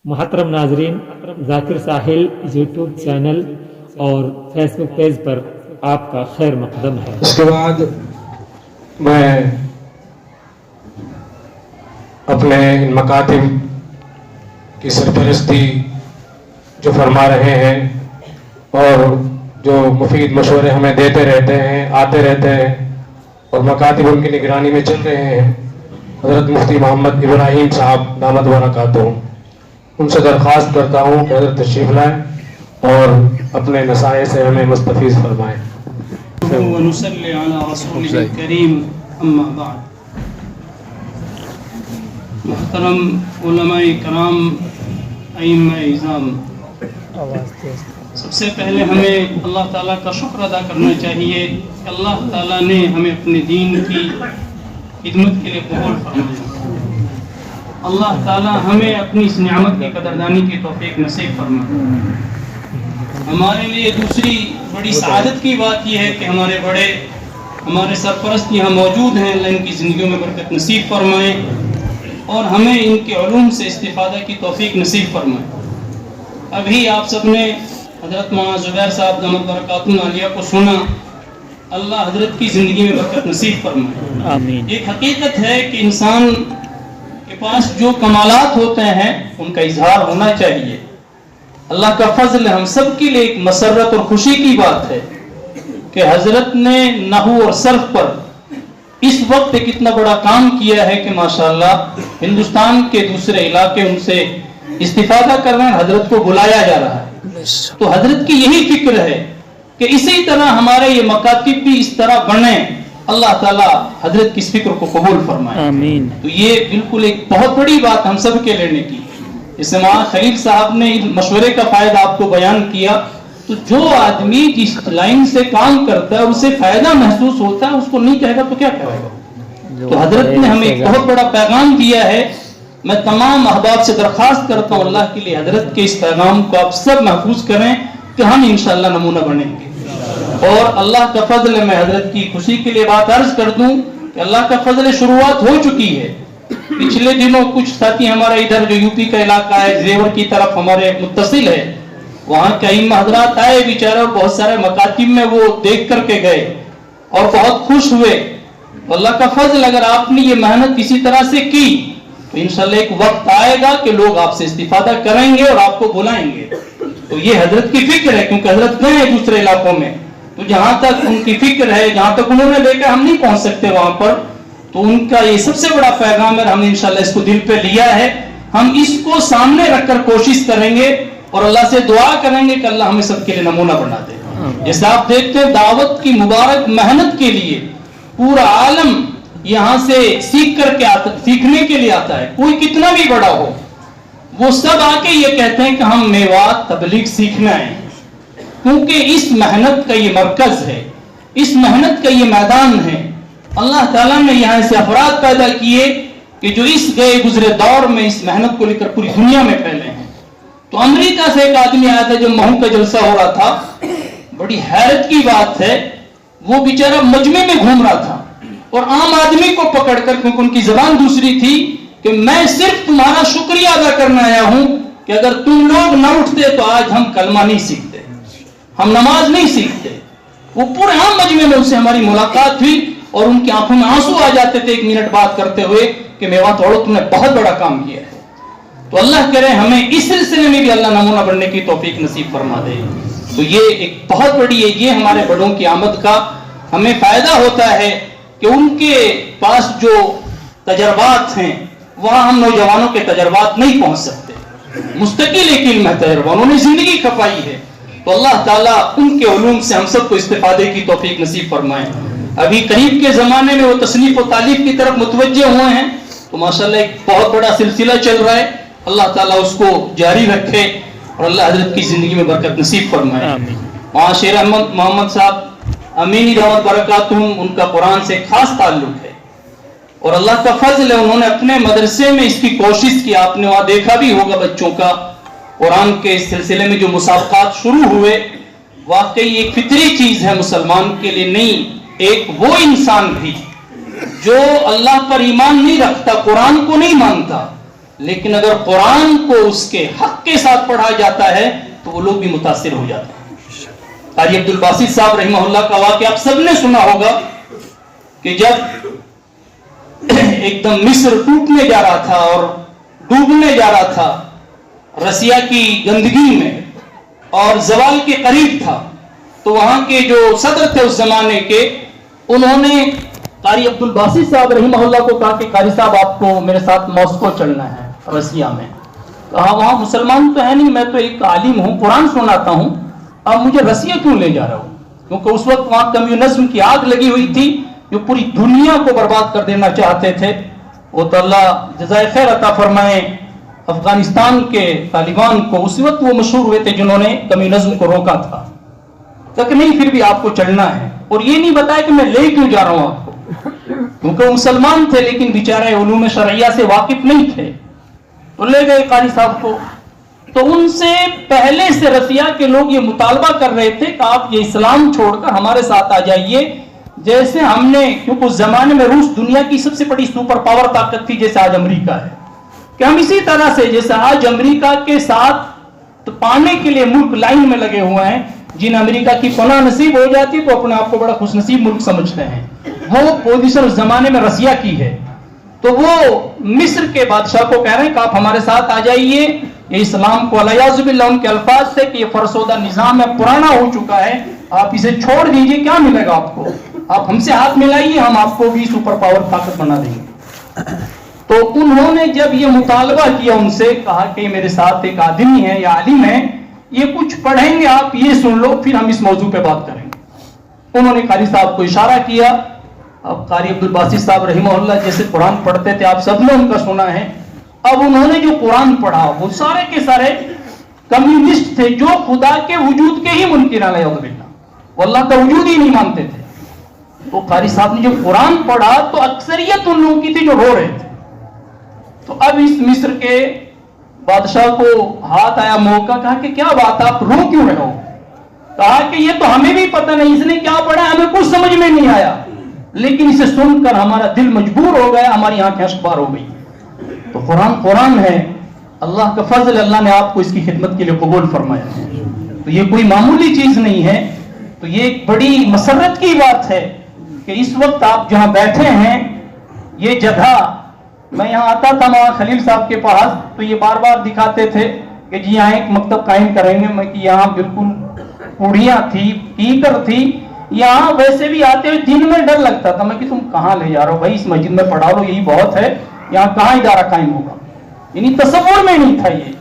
محترم ناظرین، ذاکر ساحل YouTube channel اور فیس بک پیج پر آپ کا خیر مقدم ہے۔ اس کے بعد میں اپنے ان مکاتب کی سرپرستی جو فرما رہے ہیں اور جو مفید مشورے ہمیں دیتے رہتے ہیں، آتے رہتے ہیں اور مکاتب ان کی نگرانی میں چل رہے ہیں، حضرت مفتی محمد ابراہیم صاحب دامت برکاتہ، ان سے درخواست کرتا ہوں کہ حضرت تشریف لائیں اور اپنے نصائح سے ہمیں مستفیض فرمائیں۔ ونصلي على رسوله الكريم اما بعد۔ محترم علماء کرام، ائمہ اعظام، سب سے پہلے ہمیں اللہ تعالیٰ کا شکر ادا کرنا چاہیے کہ اللہ تعالیٰ نے ہمیں اپنے دین کی خدمت کے لیے قبول فرمایا۔ اللہ تعالیٰ ہمیں اپنی اس نعمت کی قدردانی کی توفیق نصیب فرمائے۔ ہمارے لیے دوسری بڑی سعادت کی بات یہ ہے کہ ہمارے بڑے، ہمارے سرپرست یہاں موجود ہیں، اللہ ان کی زندگیوں میں برکت نصیب فرمائے اور ہمیں ان کے علوم سے استفادہ کی توفیق نصیب فرمائے۔ ابھی آپ سب نے حضرت مولانا زبیر صاحب دامت برکاتہ عالیہ کو سنا، اللہ حضرت کی زندگی میں برکت نصیب فرمائے۔ آمین۔ ایک حقیقت ہے کہ انسان کے پاس جو کمالات ہوتے ہیں ان کا اظہار ہونا چاہیے۔ اللہ کا فضل ہم سب کے لیے ایک مسرت اور خوشی کی بات ہے کہ حضرت نے نحو اور صرف پر اس وقت ایک اتنا بڑا کام کیا ہے کہ ماشاءاللہ ہندوستان کے دوسرے علاقے ان سے استفادہ کر رہے ہیں، حضرت کو بلایا جا رہا ہے۔ تو حضرت کی یہی فکر ہے کہ اسی طرح ہمارے یہ مکاتب بھی اس طرح بنے، اللہ تعالیٰ حضرت کی اس فکر کو قبول فرمائے۔ آمین۔ تو یہ بالکل ایک بہت بڑی بات ہم سب کے لینے کی۔ جیسے مولانا خلیل صاحب نے مشورے کا فائدہ آپ کو بیان کیا، تو جو آدمی جس لائن سے کام کرتا ہے اسے فائدہ محسوس ہوتا ہے، اس کو نہیں کہے گا تو کیا کہے گا؟ تو حضرت نے ہمیں ایک بہت بڑا پیغام دیا ہے۔ میں تمام احباب سے درخواست کرتا ہوں اللہ کے لیے حضرت کے اس پیغام کو آپ سب محفوظ کریں کہ ہم انشاءاللہ نمونہ بنیں گے۔ اور اللہ کا فضل، میں حضرت کی خوشی کے لیے بات عرض کر دوں کہ اللہ کا فضل شروعات ہو چکی ہے۔ پچھلے دنوں کچھ ساتھی ہمارا ادھر جو یو پی کا علاقہ ہے، زیور کی طرف ہمارے متصل ہے، وہاں کے ائمہ حضرات آئے بیچارے اور بہت سارے مکاتب میں وہ دیکھ کر کے گئے اور بہت خوش ہوئے۔ اللہ کا فضل اگر آپ نے یہ محنت اسی طرح سے کی تو انشاءاللہ ایک وقت آئے گا کہ لوگ آپ سے استفادہ کریں گے اور آپ کو بلائیں گے۔ تو یہ حضرت کی فکر ہے، کیونکہ حضرت گئے ہیں دوسرے علاقوں میں، تو جہاں تک ان کی فکر ہے، جہاں تک انہوں نے دیکھا ہم نہیں پہنچ سکتے وہاں پر، تو ان کا یہ سب سے بڑا پیغام ہے، ہم نے انشاءاللہ اس کو دل پہ لیا ہے۔ ہم اس کو سامنے رکھ کر کوشش کریں گے اور اللہ سے دعا کریں گے کہ اللہ ہمیں سب کے لیے نمونہ بنا دے۔ جیسے آپ دیکھتے ہیں دعوت کی مبارک محنت کے لیے پورا عالم یہاں سے سیکھ کر کے آتا، سیکھنے کے لیے آتا ہے، کوئی کتنا بھی بڑا ہو، وہ سب آ کے یہ کہتے ہیں کہ ہم میوات تبلیغ سیکھنا ہے، کیونکہ اس محنت کا یہ مرکز ہے، اس محنت کا یہ میدان ہے۔ اللہ تعالیٰ نے یہاں سے افراد پیدا کیے کہ جو اس گئے گزرے دور میں اس محنت کو لے کر پوری دنیا میں پھیلے ہیں۔ تو امریکہ سے ایک آدمی آیا تھا جب مہو کا جلسہ ہو رہا تھا، بڑی حیرت کی بات ہے، وہ بیچارہ مجمع میں گھوم رہا تھا اور عام آدمی کو پکڑ کر، کیونکہ ان کی زبان دوسری تھی، کہ میں صرف تمہارا شکریہ ادا کرنا آیا ہوں کہ اگر تم لوگ نہ اٹھتے تو آج ہم کلمہ نہیں سیکھتے، ہم نماز نہیں سیکھتے۔ وہ پورے عام مجمع میں ان سے ہماری ملاقات ہوئی اور ان کی آنکھوں میں آنسو آ جاتے تھے ایک منٹ بات کرتے ہوئے کہ میوات توڑو، تم نے بہت بڑا کام کیا ہے۔ تو اللہ کرے ہمیں اس سلسلے میں بھی اللہ نمونہ بننے کی توفیق نصیب فرما دے۔ تو یہ ایک بہت بڑی ہے، یہ ہمارے بڑوں کی آمد کا ہمیں فائدہ ہوتا ہے کہ ان کے پاس جو تجربات ہیں وہاں ہم نوجوانوں کے تجربات نہیں پہنچ سکتے۔ مستقل ایک علم ہے تجربہ، انہوں نے زندگی کھپائی ہے، تو اللہ تعالیٰ ان کے علوم سے ہم سب کو استفادے کی توفیق نصیب فرمائے۔ ابھی قریب کے زمانے میں وہ تصنیف و تالیف کی طرف متوجہ ہوئے ہیں، تو ماشاءاللہ ایک بہت بڑا سلسلہ چل رہا ہے، اللہ تعالیٰ اس کو جاری رکھے اور اللہ حضرت کی زندگی میں برکت نصیب فرمائے۔ وہاں شیر احمد محمد صاحب امینی دعوت برکاتہم، ان کا قرآن سے خاص تعلق ہے اور اللہ کا فضل ہے، انہوں نے اپنے مدرسے میں اس کی کوشش کی۔ آپ نے وہاں دیکھا بھی ہوگا بچوں کا قرآن کے اس سلسلے میں جو مسابقات شروع ہوئے، واقعی ایک فطری چیز ہے مسلمان کے لیے، نہیں ایک وہ انسان بھی جو اللہ پر ایمان نہیں رکھتا، قرآن کو نہیں مانتا، لیکن اگر قرآن کو اس کے حق کے ساتھ پڑھا جاتا ہے تو وہ لوگ بھی متاثر ہو جاتے ہیں۔ قاری عبد الباسط صاحب رحمہ اللہ کا واقعہ آپ سب نے سنا ہوگا کہ جب ایک دم مصر ٹوٹنے جا رہا تھا اور ڈوبنے جا رہا تھا رسیا کی گندگی میں اور زوال کے قریب تھا، تو وہاں کے جو صدر تھے اس زمانے کے، انہوں نے قاری عبد الباسط صاحب رحمہ اللہ کو کہا کہ قاری صاحب آپ کو میرے ساتھ ماسکو چلنا ہے، رسیا میں۔ کہا وہاں مسلمان تو ہے نہیں، میں تو ایک عالم ہوں، قرآن سناتا ہوں، آپ مجھے رسیا کیوں لے جا رہا ہوں؟ کیونکہ اس وقت وہاں کمیونزم کی آگ لگی ہوئی تھی جو پوری دنیا کو برباد کر دینا چاہتے تھے۔ وہ تو اللہ جزائے خیر عطا فرمائے افغانستان کے طالبان کو، اس وقت وہ مشہور ہوئے تھے جنہوں نے کمیونزم کو روکا تھا، کہ نہیں پھر بھی آپ کو چلنا ہے، اور یہ نہیں بتایا کہ میں لے کیوں جا رہا ہوں آپ کو، کیونکہ وہ مسلمان تھے لیکن بیچارے علوم شرعیہ سے واقف نہیں تھے، تو لے گئے قاری صاحب کو۔ تو ان سے پہلے سے رسیا کے لوگ یہ مطالبہ کر رہے تھے کہ آپ یہ اسلام چھوڑ کر ہمارے ساتھ آ جائیے، جیسے ہم نے، کیونکہ اس زمانے میں روس دنیا کی سب سے بڑی سپر پاور طاقت تھی جیسے آج امریکہ ہے، کہ ہم اسی طرح سے جیسے آج امریکہ کے ساتھ پانے کے لیے ملک لائن میں لگے ہوئے ہیں، جن امریکہ کی پناہ نصیب ہو جاتی تو اپنے آپ کو بڑا خوش نصیب ملک سمجھتے ہیں، وہ پوزیشن اس زمانے میں رسیا کی ہے۔ تو وہ مصر کے بادشاہ کو کہہ رہے ہیں کہ آپ ہمارے ساتھ آ جائیے، یہ اسلام کو الیاذ باللہ ان کے الفاظ سے کہ یہ فرسودہ نظام ہے، پرانا ہو چکا ہے، آپ اسے چھوڑ دیجئے، کیا ملے گا آپ کو، آپ ہم سے ہاتھ ملائیے، ہم آپ کو بھی سپر پاور طاقت بنا دیں گے۔ تو انہوں نے جب یہ مطالبہ کیا ان سے، کہا کہ میرے ساتھ ایک آدمی ہے یا عالم ہے، یہ کچھ پڑھیں گے، آپ یہ سن لو، پھر ہم اس موضوع پہ بات کریں گے۔ انہوں نے قاری صاحب کو اشارہ کیا۔ اب قاری عبد الباسط صاحب رحمہ اللہ جیسے قرآن پڑھتے تھے، آپ سب نے ان کا سنا ہے، اب انہوں نے جو قرآن پڑھا وہ سارے کے سارے کمیونسٹ تھے جو خدا کے وجود کے ہی منکر علیہ باللہ، وہ اللہ کا وجود ہی نہیں مانتے تھے۔ تو قاری صاحب نے جو قرآن پڑھا تو اکثریت ان لوگوں کی تھی جو رو رہے تھے۔ تو اب اس مصر کے بادشاہ کو ہاتھ آیا موقع، کہا کہ کیا بات آپ رو کیوں رہے ہو؟ کہا کہ یہ تو ہمیں بھی پتہ نہیں اس نے کیا پڑھا، ہمیں کچھ سمجھ میں نہیں آیا، لیکن اسے سن کر ہمارا دل مجبور ہو گیا، ہماری آنکھیں اشکبار ہو گئی۔ تو قرآن ہے، اللہ کا فضل، اللہ نے آپ کو اس کی خدمت کے لیے قبول فرمایا ہے، تو یہ کوئی معمولی چیز نہیں ہے۔ تو یہ ایک بڑی مسرت کی بات ہے کہ اس وقت آپ جہاں بیٹھے ہیں، یہ جگہ، میں یہاں آتا تھا وہاں خلیل صاحب کے پاس، تو یہ بار بار دکھاتے تھے کہ جی یہاں ایک مکتب قائم کریں گے، میں کہ یہاں بالکل پوڑیاں تھی، کیکر تھی، یہاں ویسے بھی آتے ہوئے دن میں ڈر لگتا تھا، میں کہ تم کہاں لے جا رہے ہو بھائی، اس مسجد میں پڑھا لو، یہی بہت ہے، یہاں کہاں ادارہ قائم ہوگا، یعنی تصور میں نہیں تھا یہ۔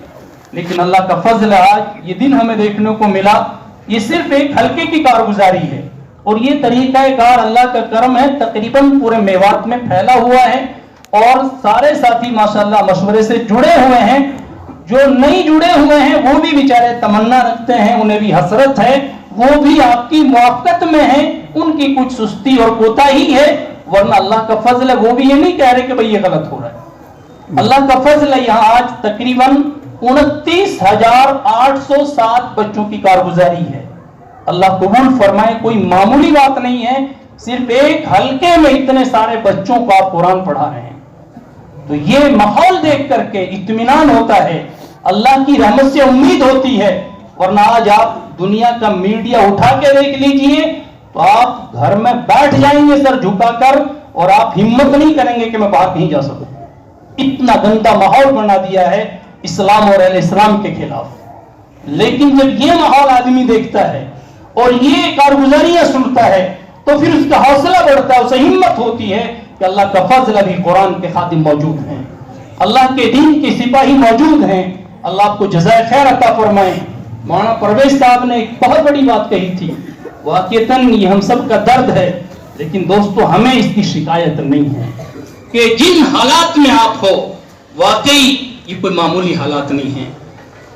لیکن اللہ کا فضل ہے، آج یہ دن ہمیں دیکھنے کو ملا۔ یہ صرف ایک ہلکے کی کارگزاری ہے، اور یہ طریقہ کار اللہ کا کرم ہے، تقریباً پورے میوات میں پھیلا ہوا ہے، اور سارے ساتھی ماشاءاللہ مشورے سے جڑے ہوئے ہیں، جو نہیں جڑے ہوئے ہیں وہ بھی بیچارے تمنا رکھتے ہیں، انہیں بھی حسرت ہے، وہ بھی آپ کی موافقت میں ہیں، ان کی کچھ سستی اور کوتاہی ہے، ورنہ اللہ کا فضل ہے، وہ بھی یہ نہیں کہہ رہے کہ بھئی یہ غلط ہو رہا ہے۔ اللہ کا فضل ہے، یہاں آج تقریباً 29,807 بچوں کی کارگزاری ہے، اللہ قبول فرمائے، کوئی معمولی بات نہیں ہے، صرف ایک حلقے میں اتنے سارے بچوں کو آپ قرآن پڑھا رہے ہیں۔ تو یہ ماحول دیکھ کر کے اطمینان ہوتا ہے، اللہ کی رحمت سے امید ہوتی ہے، ورنہ آج آپ دنیا کا میڈیا اٹھا کے دیکھ لیجئے تو آپ گھر میں بیٹھ جائیں گے سر جھکا کر، اور آپ ہمت نہیں کریں گے کہ میں باہر نہیں جا سکوں، اتنا گندا ماحول بنا دیا ہے اسلام اور اہل اسلام کے خلاف۔ لیکن جب یہ ماحول آدمی دیکھتا ہے اور یہ کارگزاریاں سنتا ہے تو پھر اس کا حوصلہ بڑھتا ہے، اسے ہمت ہوتی ہے کہ اللہ کا فضل، ابھی قرآن کے خادم موجود ہیں، اللہ کے دین کے سپاہی موجود ہیں، اللہ آپ کو جزائے خیر عطا فرمائے۔ مولانا پرویز صاحب نے ایک بہت بڑی بات کہی تھی، واقعتاً یہ ہم سب کا درد ہے، لیکن دوستو ہمیں اس کی شکایت نہیں ہے کہ جن حالات میں آپ ہو، واقعی یہ کوئی معمولی حالات نہیں ہیں،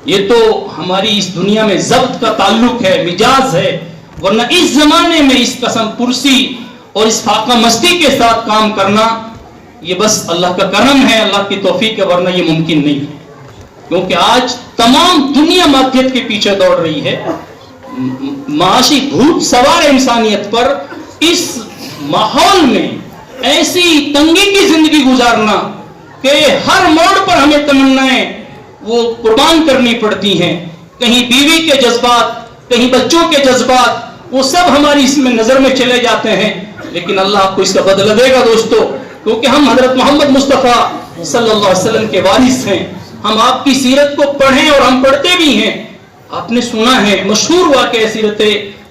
یہ تو ہماری اس دنیا میں ضبط کا تعلق ہے، مجاز ہے، ورنہ اس زمانے میں اس قسم پرسی اور اس فاقہ مستی کے ساتھ کام کرنا یہ بس اللہ کا کرم ہے، اللہ کی توفیق ہے، ورنہ یہ ممکن نہیں ہے، کیونکہ آج تمام دنیا مادیت کے پیچھے دوڑ رہی ہے، معاشی بھوت سوار انسانیت پر، اس ماحول میں ایسی تنگی کی زندگی گزارنا کہ ہر موڑ پر ہمیں تمنائیں وہ قربان کرنی پڑتی ہیں. کہیں بیوی کے جذبات, کہیں بچوں کے جذبات, وہ سب ہماری اس میں نظر میں چلے جاتے ہیں. لیکن اللہ آپ کو اس کا بدلہ دے گا دوستو, کیونکہ ہم حضرت محمد مصطفیٰ صلی اللہ علیہ وسلم کے وارث ہیں. ہم آپ کی سیرت کو پڑھیں اور ہم پڑھتے بھی ہیں. آپ نے سنا ہے مشہور واقعہ سیرت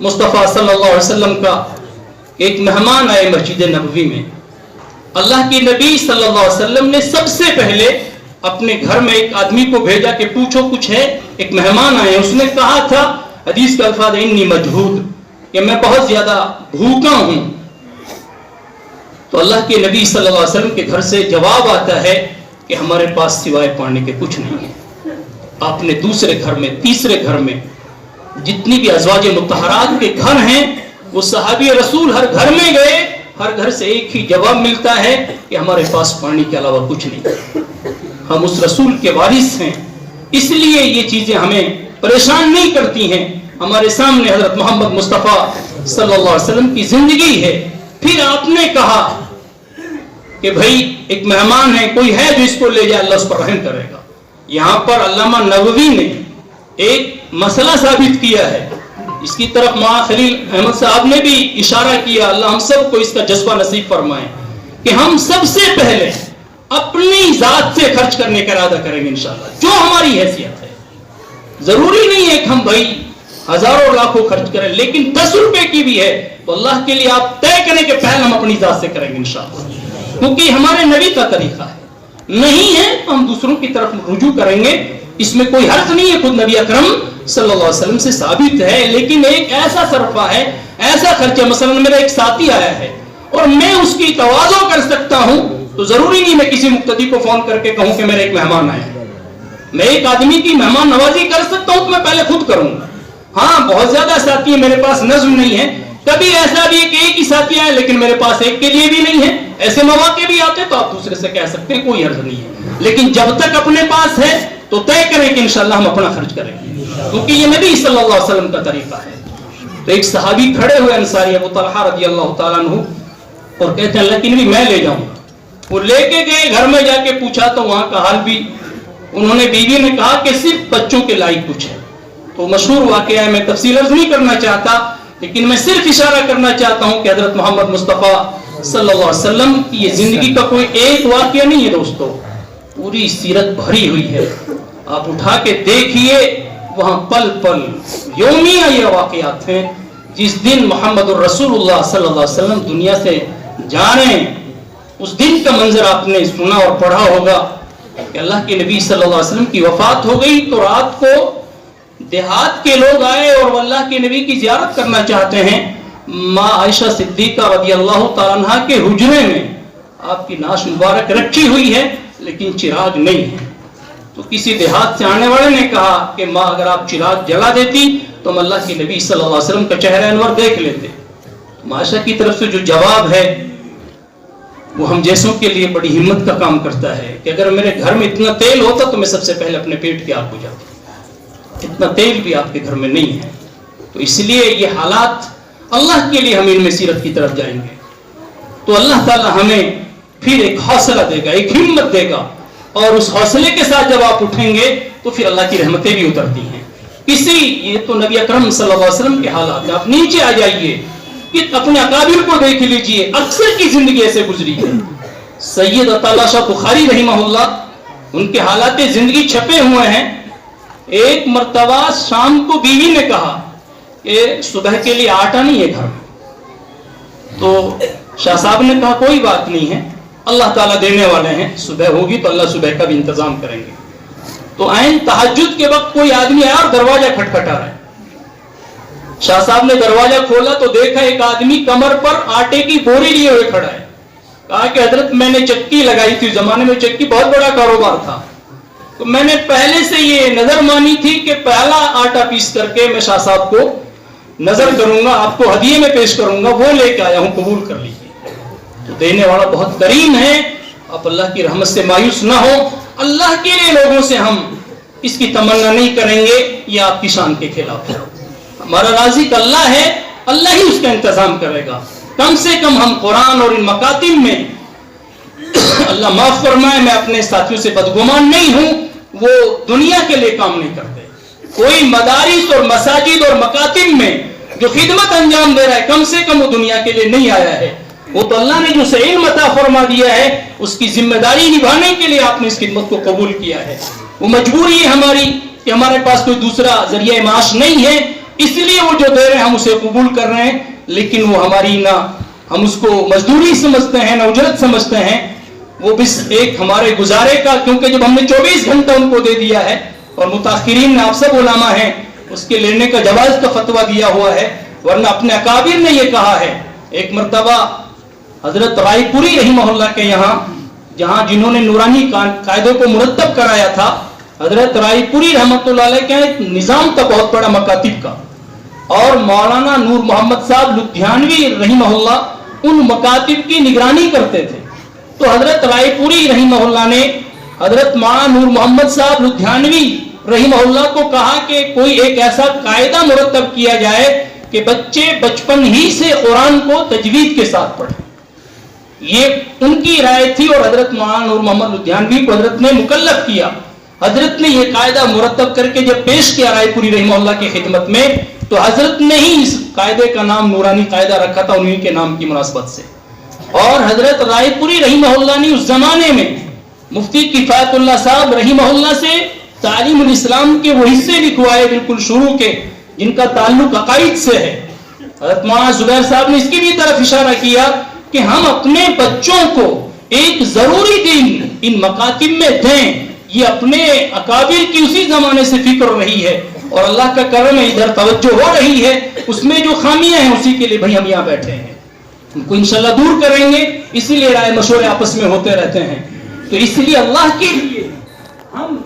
مصطفیٰ صلی اللہ علیہ وسلم کا. ایک مہمان آئے مسجد نبوی میں. اللہ کے نبی صلی اللہ علیہ وسلم نے سب سے پہلے اپنے گھر میں ایک آدمی کو بھیجا کہ پوچھو کچھ ہے. ایک مہمان آئے, اس نے کہا تھا حدیث کا الفاظ انی مجہود, کہ میں بہت زیادہ بھوکا ہوں. تو اللہ کے نبی صلی اللہ علیہ وسلم کے گھر سے جواب آتا ہے کہ ہمارے پاس سوائے پانی کے کچھ نہیں ہے. آپ نے دوسرے گھر میں, تیسرے گھر میں, جتنی بھی ازواج مطہرات کے گھر ہیں, وہ صحابی رسول ہر گھر میں گئے, ہر گھر سے ایک ہی جواب ملتا ہے کہ ہمارے پاس پانی کے علاوہ کچھ نہیں. ہم اس رسول کے وارث ہیں, اس لیے یہ چیزیں ہمیں پریشان نہیں کرتی ہیں. ہمارے سامنے حضرت محمد مصطفیٰ صلی اللہ علیہ وسلم کی زندگی ہے. پھر آپ نے کہا کہ بھائی ایک مہمان ہے, کوئی ہے جو اس کو لے جائے, اللہ اس پر رحم کرے گا. یہاں پر علامہ نووی نے ایک مسئلہ ثابت کیا ہے, اس کی طرف مولانا خلیل احمد صاحب نے بھی اشارہ کیا. اللہ ہم سب کو اس کا جذبہ نصیب فرمائے کہ ہم سب سے پہلے اپنی ذات سے خرچ کرنے کا ارادہ کریں گے انشاءاللہ, جو ہماری حیثیت ہے. ضروری نہیں ہے کہ ہم بھائی ہزاروں لاکھوں خرچ کریں, لیکن 10 روپے کی بھی ہے تو اللہ کے لیے آپ طے کریں کہ پہلے ہم اپنی ذات سے کریں گے انشاءاللہ, کیونکہ ہمارے نبی کا طریقہ ہے. نہیں ہے تو ہم دوسروں کی طرف رجوع کریں گے, اس میں کوئی حرج نہیں ہے. خود نبی اکرم صلی اللہ علیہ وسلم سے ثابت ہے. لیکن ایک ایسا صرفہ ہے, ایسا خرچہ, مثلا میرا ایک ساتھی آیا ہے اور میں اس کی تواضع کر سکتا ہوں, تو ضروری نہیں میں کسی مقتدی کو فون کر کے کہوں کہ میرا ایک مہمان آیا ہے. میں ایک آدمی کی مہمان نوازی کر سکتا ہوں تو میں پہلے خود کروں گا. ہاں بہت زیادہ ساتھی ہیں, میرے پاس نظم نہیں ہے. کبھی ایسا بھی ہے کہ ایک ہی ساتھی آئے لیکن میرے پاس ایک کے لیے بھی نہیں ہے. ایسے مواقع بھی آتے تو آپ دوسرے سے کہہ سکتے ہیں, کوئی حرج نہیں ہے. لیکن جب تک اپنے پاس ہے تو طے کریں کہ انشاءاللہ ہم اپنا خرچ کریں گے, کیونکہ یہ نبی صلی اللہ علیہ وسلم کا طریقہ ہے. تو ایک صحابی کھڑے ہوئے انصاری ابو طلحہ رضی اللہ تعالیٰ عنہ, اور کہتے ہیں اللہ کی نبی میں لے جاؤں گا. وہ لے کے گئے, گھر میں جا کے پوچھا تو وہاں کا حال بھی, انہوں نے بیوی نے کہا کہ صرف بچوں کے لائق کچھ ہے. تو مشہور واقعہ ہے, میں تفصیل عرض نہیں کرنا چاہتا, لیکن میں صرف اشارہ کرنا چاہتا ہوں کہ حضرت محمد مصطفیٰ صلی اللہ علیہ وسلم کی یہ زندگی کا کوئی ایک واقعہ نہیں ہے دوستو, پوری سیرت بھری ہوئی ہے. آپ اٹھا کے دیکھیے, وہاں پل پل یومیہ یہ واقعات ہیں. جس دن محمد الرسول اللہ صلی اللہ علیہ وسلم دنیا سے جا رہے ہیں, اس دن کا منظر آپ نے سنا اور پڑھا ہوگا کہ اللہ کے نبی صلی اللہ علیہ وسلم کی وفات ہو گئی. تو رات کو دیہات کے لوگ آئے اور وہ اللہ کے نبی کی زیارت کرنا چاہتے ہیں. ماں عائشہ صدیقہ رضی اللہ تعالیٰ عنہ کے حجرے میں آپ کی ناش مبارک رکھی ہوئی ہے, لیکن چراغ نہیں ہے. تو کسی دیہات سے آنے والے نے کہا کہ ماں اگر آپ چراغ جلا دیتی تو ہم اللہ کے نبی صلی اللہ علیہ وسلم کا چہرہ انور دیکھ لیتے. عائشہ کی طرف سے جو جواب ہے وہ ہم جیسوں کے لیے بڑی ہمت کا کام کرتا ہے کہ اگر میرے گھر میں اتنا تیل ہوتا تو میں سب سے پہلے اپنے پیٹ کی آگ بجھاتا. اتنا تیل بھی آپ کے گھر میں نہیں ہے. تو اس لیے یہ حالات اللہ کے لیے ہم ان میں سیرت کی طرف جائیں گے تو اللہ تعالی ہمیں پھر ایک حوصلہ دے گا, ایک ہمت دے گا, اور اس حوصلے کے ساتھ جب آپ اٹھیں گے تو پھر اللہ کی رحمتیں بھی اترتی ہیں. یہ تو نبی اکرم صلی اللہ علیہ وسلم کے حالات ہیں. آپ نیچے آ جائیے کہ اپنے اکابر کو دیکھ لیجئے, اکثر کی زندگی ایسے گزری ہے. سید عطا اللہ شاہ بخاری رحمہ اللہ, ان کے حالات زندگی چھپے ہوئے ہیں. ایک مرتبہ شام کو بیوی نے کہا کہ صبح کے لیے آٹا نہیں ہے گھر میں. تو شاہ صاحب نے کہا کوئی بات نہیں ہے, اللہ تعالیٰ دینے والے ہیں, صبح ہوگی تو اللہ صبح کا بھی انتظام کریں گے. تو عین تہجد کے وقت کوئی آدمی آیا اور دروازہ کھٹکھٹا رہا ہے. شاہ صاحب نے دروازہ کھولا تو دیکھا ایک آدمی کمر پر آٹے کی بوری لیے ہوئے کھڑا ہے. کہا کہ حضرت میں نے چکی لگائی تھی, زمانے میں چکی بہت بڑا کاروبار تھا, تو میں نے پہلے سے یہ نظر مانی تھی کہ پہلا آٹا پیس کر کے میں شاہ صاحب کو نظر کروں گا, آپ کو ہدیے میں پیش کروں گا, وہ لے کے آیا ہوں, قبول کر لیجیے. تو دینے والا بہت کریم ہے. آپ اللہ کی رحمت سے مایوس نہ ہو. اللہ کے لیے لوگوں سے ہم اس کی تمنا نہیں کریں گے, یہ آپ کی شان کے خلاف ہے. ہمارا رازق اللہ ہے, اللہ ہی اس کا انتظام کرے گا. کم سے کم ہم قرآن اور ان مکاتب میں اللہ معاف فرمائے، میں اپنے ساتھیوں سے بدگمان نہیں ہوں، وہ دنیا کے لیے کام نہیں کرتے. کوئی مدارس اور مساجد اور مکاتب میں جو خدمت انجام دے رہا ہے کم سے کم وہ دنیا کے لیے نہیں آیا ہے. وہ تو اللہ نے جو سے علم عطا فرما دیا ہے اس کی ذمہ داری نبھانے کے لیے آپ نے اس خدمت کو قبول کیا ہے. وہ مجبوری ہے ہماری کہ ہمارے پاس کوئی دوسرا ذریعہ معاش نہیں ہے، اس لیے وہ جو دے رہے ہیں ہم اسے قبول کر رہے ہیں، لیکن وہ ہماری نہ ہم اس کو مزدوری سمجھتے ہیں نہ اجرت سمجھتے ہیں. وہ بس ایک ہمارے گزارے کا، کیونکہ جب ہم نے 24 گھنٹہ ان کو دے دیا ہے اور متاخرین نے، آپ سب علماء ہیں، اس کے لینے کا جواز کا فتویٰ دیا ہوا ہے، ورنہ اپنے اکابر نے یہ کہا ہے. ایک مرتبہ حضرت رائے پوری رحمہ اللہ کے یہاں، جہاں جنہوں نے نورانی قاعدوں کو مرتب کرایا تھا، حضرت رائے پوری رحمۃ اللہ علیہ کا ایک نظام تھا بہت بڑا مکاتب کا، اور مولانا نور محمد صاحب لدھیانوی رحمہ اللہ ان مکاتب کی نگرانی کرتے تھے. تو حضرت رائے پوری رحمہ اللہ نے حضرت مولانا نور محمد صاحب لدھیانوی رحمہ اللہ کو کہا کہ کوئی ایک ایسا قاعدہ مرتب کیا جائے کہ بچے بچپن ہی سے قرآن کو تجوید کے ساتھ پڑھیں. یہ ان کی رائے تھی اور حضرت مولانا نور محمد لدھیانوی کو حضرت نے مکلف کیا. حضرت نے یہ قاعدہ مرتب کر کے جب پیش کیا رائے پوری رحمہ اللہ کی خدمت میں، تو حضرت نے ہی اس قاعدے کا نام نورانی قاعدہ رکھا تھا انہی کے نام کی مناسبت سے. اور حضرت رائے پوری رحمہ اللہ نے اس زمانے میں مفتی کفایت اللہ صاحب رحمہ اللہ سے تعلیم الاسلام کے وہ حصے لکھوائے بالکل شروع کے، جن کا تعلق عقائد سے ہے. حضرت مولانا زبیر صاحب نے اس کی بھی طرف اشارہ کیا کہ ہم اپنے بچوں کو ایک ضروری دین ان مکاتب میں دیں. یہ اپنے اکابر کی اسی زمانے سے فکر رہی ہے، اور اللہ کا کرم ہے ادھر توجہ ہو رہی ہے. اس میں جو خامیاں ہیں اسی کے لیے بھائی ہم یہاں بیٹھے ہیں، ان کو انشاءاللہ دور کریں گے. اسی لیے رائے مشورے آپس میں ہوتے رہتے ہیں. تو اس لیے اللہ کے لیے ہم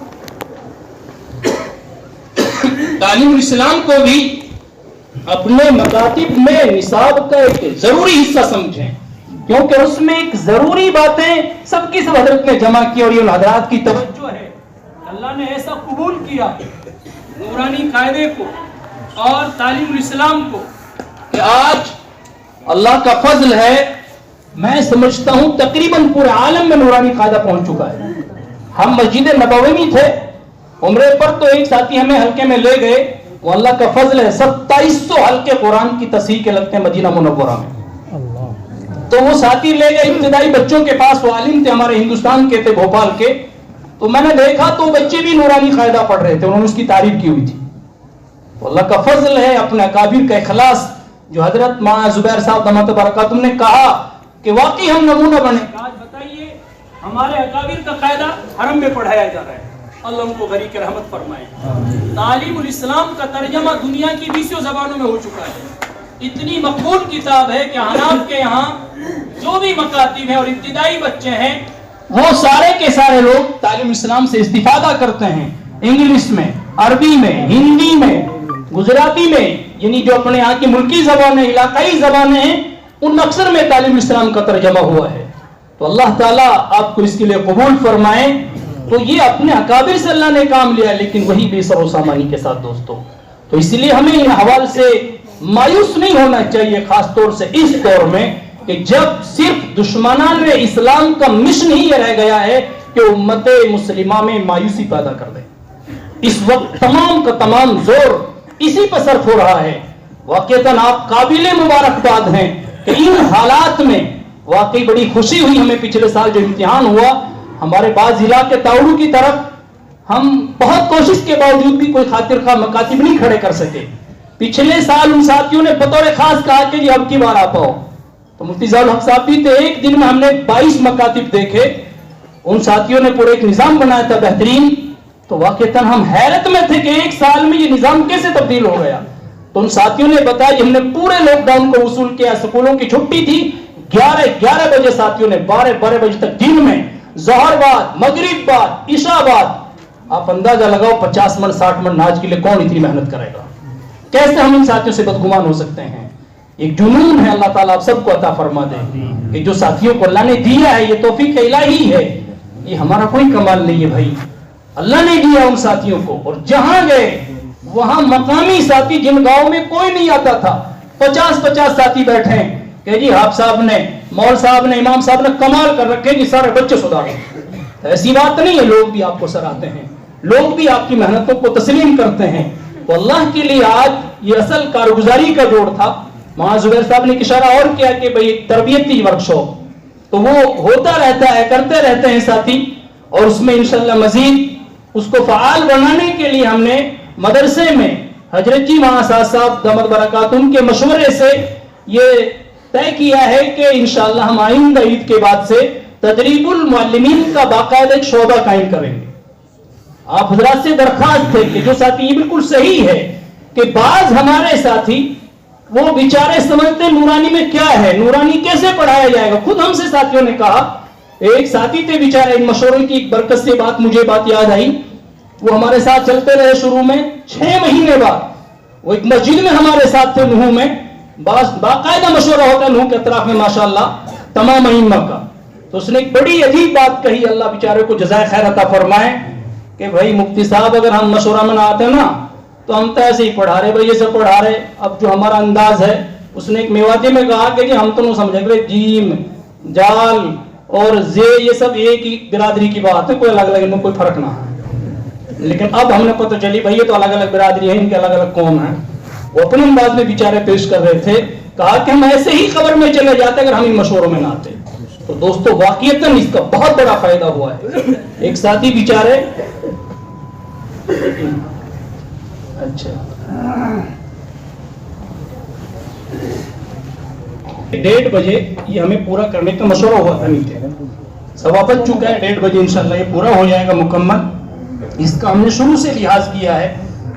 تعلیم الاسلام کو بھی اپنے مکاتب میں نصاب کا ایک ضروری حصہ سمجھیں، کیونکہ اس میں ایک ضروری باتیں سب کی سب حضرت نے جمع کی، اور یہ ان حضرات کی توجہ ہے. اللہ نے ایسا قبول کیا نورانی قاعدے کو اور تعلیم الاسلام کو کہ آج اللہ کا فضل ہے، میں سمجھتا ہوں تقریباً پورے عالم میں نورانی قاعدہ پہنچ چکا ہے. ہم مسجد نبوی میں تھے عمرے پر، تو ایک ساتھی ہمیں حلقے میں لے گئے، وہ اللہ کا فضل ہے 2700 حلقے قرآن کی تصحیح کے لگتے ہیں مدینہ منورہ میں. تو وہ ساتھی لے گئے ابتدائی بچوں کے پاس، وہ عالم تھے ہمارے ہندوستان کے تھے، بھوپال کے. تو میں نے دیکھا تو بچے بھی نورانی قاعدہ پڑھ رہے تھے، انہوں نے اس کی تعریف کی ہوئی تھی. تو اللہ کا فضل ہے، اپنے اکابر کا اخلاص، جو حضرت مولانا زبیر صاحب دامت برکاتہم نے کہا کہ واقعی ہم نمونہ بنے. آج بتائیے ہمارے اکابر کا قاعدہ حرم میں پڑھایا جا رہا ہے، اللہ ان کو غریق رحمت فرمائے. تعلیم الاسلام کا ترجمہ دنیا کی 20 زبانوں میں ہو چکا ہے. اتنی مقبول کتاب ہے کہ حناف کے یہاں جو بھی مکاتب ہیں اور ابتدائی بچے ہیں وہ سارے کے سارے لوگ تعلیم اسلام سے استفادہ کرتے ہیں. انگلش میں، عربی میں، ہندی میں، گجراتی میں، یعنی جو اپنے یہاں کی ملکی زبانیں، علاقائی زبانیں ہیں، ان اکثر میں تعلیم اسلام کا ترجمہ ہوا ہے. تو اللہ تعالیٰ آپ کو اس کے لیے قبول فرمائے. تو یہ اپنے اکابر سے اللہ نے کام لیا، لیکن وہی بے سر و سامانی کے ساتھ دوستوں. تو اس لیے ہمیں ان حوال سے مایوس نہیں ہونا چاہیے، خاص طور سے اس دور میں کہ جب صرف دشمنان اسلام کا مشن ہی یہ رہ گیا ہے کہ امت مسلمہ میں مایوسی پیدا کر دے. اس وقت تمام کا تمام زور اسی پر صرف ہو رہا ہے. واقعتاً آپ قابل مبارکباد ہیں کہ ان حالات میں واقعی بڑی خوشی ہوئی. ہمیں پچھلے سال جو امتحان ہوا، ہمارے بعض علاقے تاؤڑو کی طرف ہم بہت کوشش کے باوجود بھی کوئی خاطر خواہ مکاتب نہیں کھڑے کر سکے. پچھلے سال ان ساتھیوں نے بطور خاص کہا کہ اب کی بار آپ آؤ. تو مفتی ضیاء الحق صاحب بھی تھے، ایک دن میں ہم نے 22 مکاتب دیکھے. ان ساتھیوں نے پورے ایک نظام بنایا تھا بہترین. تو واقعتاً ہم حیرت میں تھے کہ ایک سال میں یہ نظام کیسے تبدیل ہو گیا. تو ان ساتھیوں نے بتایا ہم نے پورے لاک ڈاؤن کو وصول کیا، سکولوں کی چھٹی تھی، 11 بجے ساتھیوں نے 12 بجے تک دن میں، ظہر بعد، مغرب بعد، عشاء بعد. آپ اندازہ لگاؤ 50 من 60 من ناج کے لیے کون اتنی محنت کرے گا. کیسے ہم ان ساتھیوں سے بدگمان ہو سکتے ہیں. ایک جنون ہے، اللہ تعالیٰ آپ سب کو عطا فرما دے کہ جو ساتھیوں کو اللہ نے دیا ہے یہ توفیق الہی ہے، یہ ہمارا کوئی کمال نہیں ہے بھائی، اللہ نے دیا ان ساتھیوں کو. اور جہاں گئے وہاں مقامی ساتھی، جن گاؤں میں کوئی نہیں آتا تھا، 50 ساتھی بیٹھے ہیں، کہ جی حافظ صاحب نے, مول صاحب نے, امام صاحب نے کمال کر رکھے کہ سارے بچے سدھارے. ایسی بات نہیں ہے, لوگ بھی آپ کو سراہتے ہیں, لوگ بھی آپ کی محنتوں کو تسلیم کرتے ہیں. تو اللہ کے لیے آج یہ اصل کارگزاری کا جوڑ تھا. مولانا زبیر صاحب نے ایک اشارہ اور کیا کہ بھئی ایک تربیتی ورکشاپ تو وہ ہوتا رہتا ہے, کرتے رہتے ہیں ساتھی, اور اس میں انشاءاللہ مزید اس کو فعال بنانے کے لیے ہم نے مدرسے میں حضرت جی وہاں صاحب دامت برکاتہم کے مشورے سے یہ طے کیا ہے کہ انشاءاللہ ہم آئندہ عید کے بعد سے تدریب المعلمین کا باقاعدہ ایک شعبہ قائم کریں گے. آپ حضرات سے درخواست ہے کہ جو ساتھی, یہ بالکل صحیح ہے کہ بعض ہمارے ساتھی وہ بیچارے سمجھتے نورانی میں کیا ہے, نورانی کیسے پڑھایا جائے گا. خود ہم سے ساتھیوں نے کہا, ایک ساتھی تھے بیچارے, ان مشوروں کی ایک برکت سے مجھے بات یاد آئی. وہ ہمارے ساتھ چلتے رہے شروع میں, 6 مہینے بعد وہ ایک مسجد میں ہمارے ساتھ تھے نوح میں, باقاعدہ مشورہ ہوتا ہے نوح کے اطراف میں ماشاءاللہ تمام ائمہ کا. تو اس نے ایک بڑی عجیب بات کہی, اللہ بیچارے کو جزائے خیر عطا فرمائے, کہ بھائی مفتی صاحب اگر ہم مشورہ میں نہ آتے نا تو ہم تو ایسے ہی پڑھا رہے, بھائی ایسے پڑھا رہے. اب جو ہمارا انداز ہے, اس نے ایک میواتی میں کہا کہ جی ہم تو نہیں سمجھے, جیم جال اور زے یہ سب ایک ہی برادری کی بات ہے, کوئی الگ الگ ان میں کوئی فرق نہ ہے. لیکن اب ہم نے پتہ چلی بھائی یہ تو الگ الگ برادری ہے, ان کے الگ الگ قوم ہیں. وہ اپنے انداز میں بیچارے پیش کر رہے تھے, کہا کہ ہم ایسے ہی قبر میں چلے جاتے اگر ہم ان مشوروں میں نہ آتے. تو دوستو واقعیتاً اس کا بہت بڑا فائدہ ہوا ہے. ایک ساتھی بیچارے, اچھا 1:30 بجے یہ ہمیں پورا کرنے کا مشورہ ہوا تھا, نیچے 1:15 بج چکا ہے, 1:30 بجے انشاءاللہ یہ پورا ہو جائے گا مکمل. اس کا ہم نے شروع سے لحاظ کیا ہے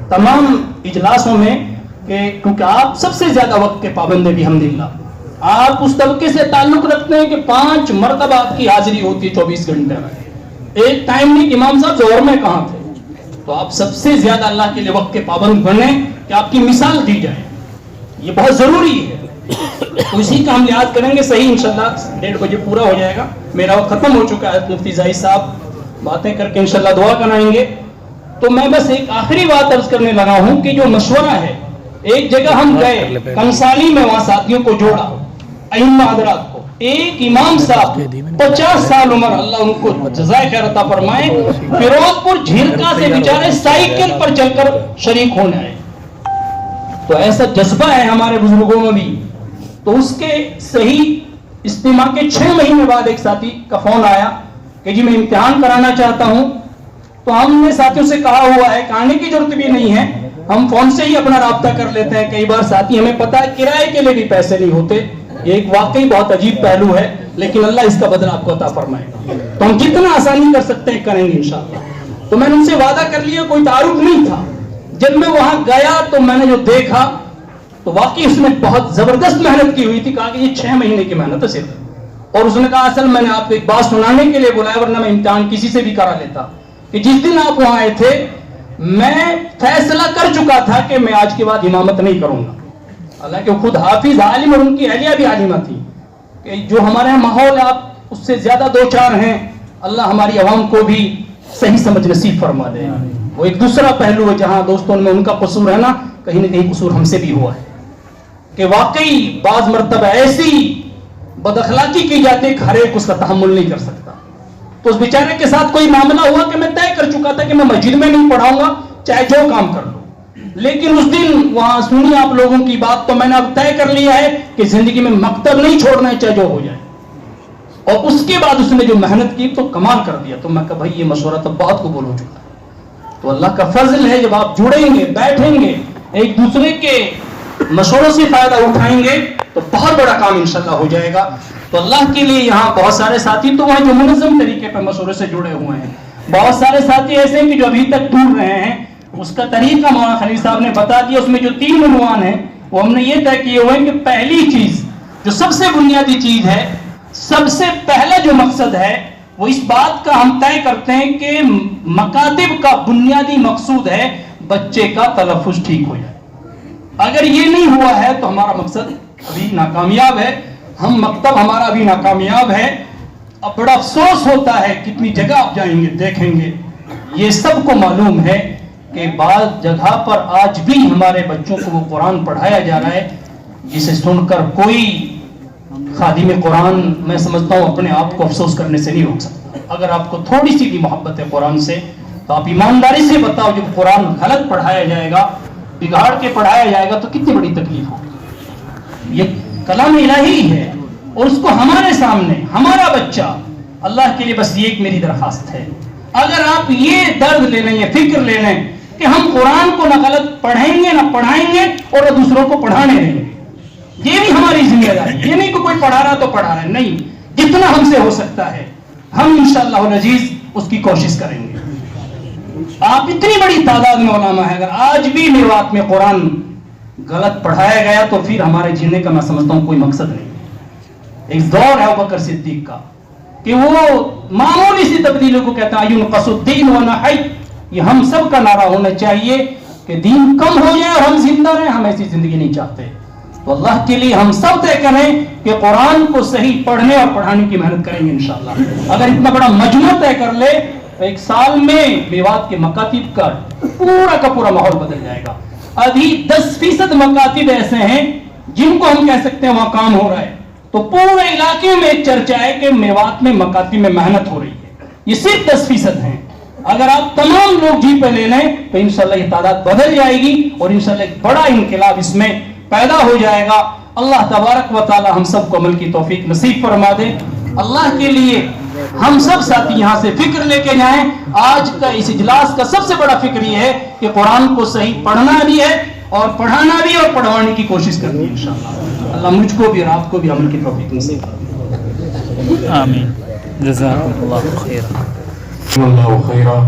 تمام اجلاسوں میں کہ کیونکہ آپ سب سے زیادہ وقت کے پابند ہیں الحمدللہ. آپ اس طبقے سے تعلق رکھتے ہیں کہ 5 مرتبہ آپ کی حاضری ہوتی ہے 24 گھنٹے میں. ایک ٹائم نہیں کہ امام صاحب ظہر میں کہاں تھے. تو آپ سب سے زیادہ اللہ کے لیے وقت کے پابند بنیں کہ آپ کی مثال دی جائے, یہ بہت ضروری ہے. تو اسی کا ہم لحاظ کریں گے. صحیح انشاءاللہ 1:30 بجے پورا ہو جائے گا. میرا وقت ختم ہو چکا ہے, مفتی زاہد صاحب باتیں کر کے انشاءاللہ دعا کرائیں گے. تو میں بس ایک آخری بات عرض کرنے لگا ہوں کہ جو مشورہ ہے, ایک جگہ ہم گئے کنسالی میں, وہاں ساتھیوں کو جوڑا, ائمہ حضرات کو. ایک امام صاحب 50 سال عمر, اللہ ان کو جزائے خیر عطا فرمائے, فیروز پور جھیرکا سے بیچارے سائیکل پر چل کر شریک ہونے آئے. تو ایسا جذبہ ہے ہمارے بزرگوں میں بھی. تو اس کے صحیح اجتماع کے 6 مہینے بعد ایک ساتھی کا فون آیا کہ جی میں امتحان کرانا چاہتا ہوں. تو ہم نے ساتھیوں سے کہا ہوا ہے کہ آنے کی ضرورت بھی نہیں ہے, ہم فون سے ہی اپنا رابطہ کر لیتے ہیں. کئی بار ساتھی ہمیں پتا ہے کرائے کے لیے بھی پیسے نہیں ہوتے. یہ ایک واقعی بہت عجیب پہلو ہے, لیکن اللہ اس کا بدلہ آپ کو عطا فرمائے گا. تو ہم جتنا آسانی کر سکتے ہیں کریں گے انشاءاللہ. تو میں نے ان سے وعدہ کر لیا, کوئی تعارف نہیں تھا. جب میں وہاں گیا تو میں نے جو دیکھا تو واقعی اس میں بہت زبردست محنت کی ہوئی تھی. کہا کہ یہ 6 مہینے کی محنت ہے صرف. اور اس نے کہا اصل میں نے آپ کو ایک بات سنانے کے لیے بلایا, ورنہ میں امتحان کسی سے بھی کرا لیتا. کہ جس دن آپ وہاں آئے تھے میں فیصلہ کر چکا تھا کہ میں آج کے بعد امامت نہیں کروں گا. حالانکہ وہ خود حافظ عالم اور ان کی اہلیہ بھی عالمہ تھی. کہ جو ہمارے یہاں ماحول آپ اس سے زیادہ 2-4 ہیں, اللہ ہماری عوام کو بھی صحیح سمجھ نصیب فرما دے. وہ ایک دوسرا پہلو ہے جہاں دوستوں میں ان کا قصور ہے نا, کہیں نہ کہیں قصور ہم سے بھی ہوا ہے. کہ واقعی بعض مرتبہ ایسی بد اخلاقی کی جاتی ہے کہ ہر ایک اس کا تحمل نہیں کر سکتا. تو اس بیچارے کے ساتھ کوئی معاملہ ہوا کہ میں طے کر چکا تھا کہ میں مسجد میں نہیں پڑھاؤں گا چاہے جو کام کر لو. لیکن اس دن وہاں سنی آپ لوگوں کی بات, تو میں نے اب طے کر لیا ہے کہ زندگی میں مکتب نہیں چھوڑنا ہے چاہے جو ہو جائے. اور اس کے بعد اس نے جو محنت کی تو کمال کر دیا. تو میں کہا بھائی یہ مشورہ تو بہت قبول ہو چکا ہے. تو اللہ کا فضل ہے, جب آپ جڑیں گے, بیٹھیں گے, ایک دوسرے کے مشوروں سے فائدہ اٹھائیں گے تو بہت بڑا کام انشاءاللہ ہو جائے گا. تو اللہ کے لیے یہاں بہت سارے ساتھی تو وہاں جو منظم طریقے پر مشورے سے جڑے ہوئے ہیں, بہت سارے ساتھی ایسے ہیں کہ جو ابھی تک ڈھونڈ رہے ہیں. اس کا طریقہ مولانا خلیل صاحب نے بتا دیا. اس میں جو 3 عنوان ہیں وہ ہم نے یہ طے کیے ہوئے ہیں کہ پہلی چیز جو سب سے بنیادی چیز ہے, سب سے پہلا جو مقصد ہے وہ اس بات کا ہم طے کرتے ہیں کہ مکاتب کا بنیادی مقصود ہے بچے کا تلفظ ٹھیک ہو جائے. اگر یہ نہیں ہوا ہے تو ہمارا مقصد ابھی ناکامیاب ہے, ہم مکتب ہمارا ابھی ناکامیاب ہے. اب بڑا افسوس ہوتا ہے کتنی جگہ آپ جائیں گے دیکھیں گے, یہ سب کو معلوم ہے کہ بعض جگہ پر آج بھی ہمارے بچوں کو وہ قرآن پڑھایا جا رہا ہے جسے سن کر کوئی خادم قرآن میں سمجھتا ہوں اپنے آپ کو افسوس کرنے سے نہیں روک سکتا. اگر آپ کو تھوڑی سی بھی محبت ہے قرآن سے تو آپ ایمانداری سے بتاؤ جب قرآن غلط پڑھایا جائے گا, بگاڑ کے پڑھایا جائے گا تو کتنی بڑی تکلیف ہوگی. یہ کلام الہی ہے اور اس کو ہمارے سامنے ہمارا بچہ, اللہ کے لیے بس یہ ایک میری درخواست ہے, اگر آپ یہ درد لے لیں, یہ فکر لے لیں کہ ہم قرآن کو نہ غلط پڑھیں گے نہ پڑھائیں گے اور نہ دوسروں کو پڑھانے دیں گے, یہ بھی ہماری ذمہ داری. یہ نہیں کہ کوئی پڑھا رہا تو پڑھا رہا ہے, نہیں, جتنا ہم سے ہو سکتا ہے ہم انشاءاللہ العزیز اس کی کوشش کریں گے. آپ اتنی بڑی تعداد میں علماء ہیں, اگر آج بھی میوات میں قرآن غلط پڑھایا گیا تو پھر ہمارے جینے کا میں سمجھتا ہوں کوئی مقصد نہیں. ایک دور ہے ابوبکر صدیق کا کہ وہ معمولی سی تبدیلی کو کہتا ہے ينقص الدین ونحی, یہ ہم سب کا نعرہ ہونا چاہیے کہ دین کم ہو جائے اور ہم زندہ رہیں. ہم ایسی زندگی نہیں چاہتے. تو اللہ کے لیے ہم سب طے کریں کہ قرآن کو صحیح پڑھنے اور پڑھانے کی محنت کریں گے انشاءاللہ. اگر اتنا بڑا مجموعہ طے کر لے تو ایک سال میں میوات کے مکاتب کا پورا ماحول بدل جائے گا. ابھی 10% مکاتب ایسے ہیں جن کو ہم کہہ سکتے ہیں وہاں کام ہو رہا ہے, تو پورے علاقے میں ایک چرچا ہے کہ میوات میں مکاتب میں محنت ہو رہی ہے. یہ صرف 10% ہیں. اگر آپ تمام لوگ جی پہ لے لیں تو انشاءاللہ یہ تعداد بدل جائے گی اور انشاءاللہ ایک بڑا انقلاب اس میں پیدا ہو جائے گا. اللہ تبارک و تعالی ہم سب کو عمل کی توفیق نصیب فرما دے. اللہ کے لیے ہم سب ساتھی یہاں سے فکر لے کے جائیں. آج کا اس اجلاس کا سب سے بڑا فکر یہ ہے کہ قرآن کو صحیح پڑھنا بھی ہے اور پڑھانا بھی اور پڑھوانے کی کوشش کرنی ہے انشاءاللہ. اللہ مجھ کو بھی اور آپ کو بھی عمل کی توفیق نصیب فرمائے. آمین. جزاکم اللہ خیرا. اللہ خیرا.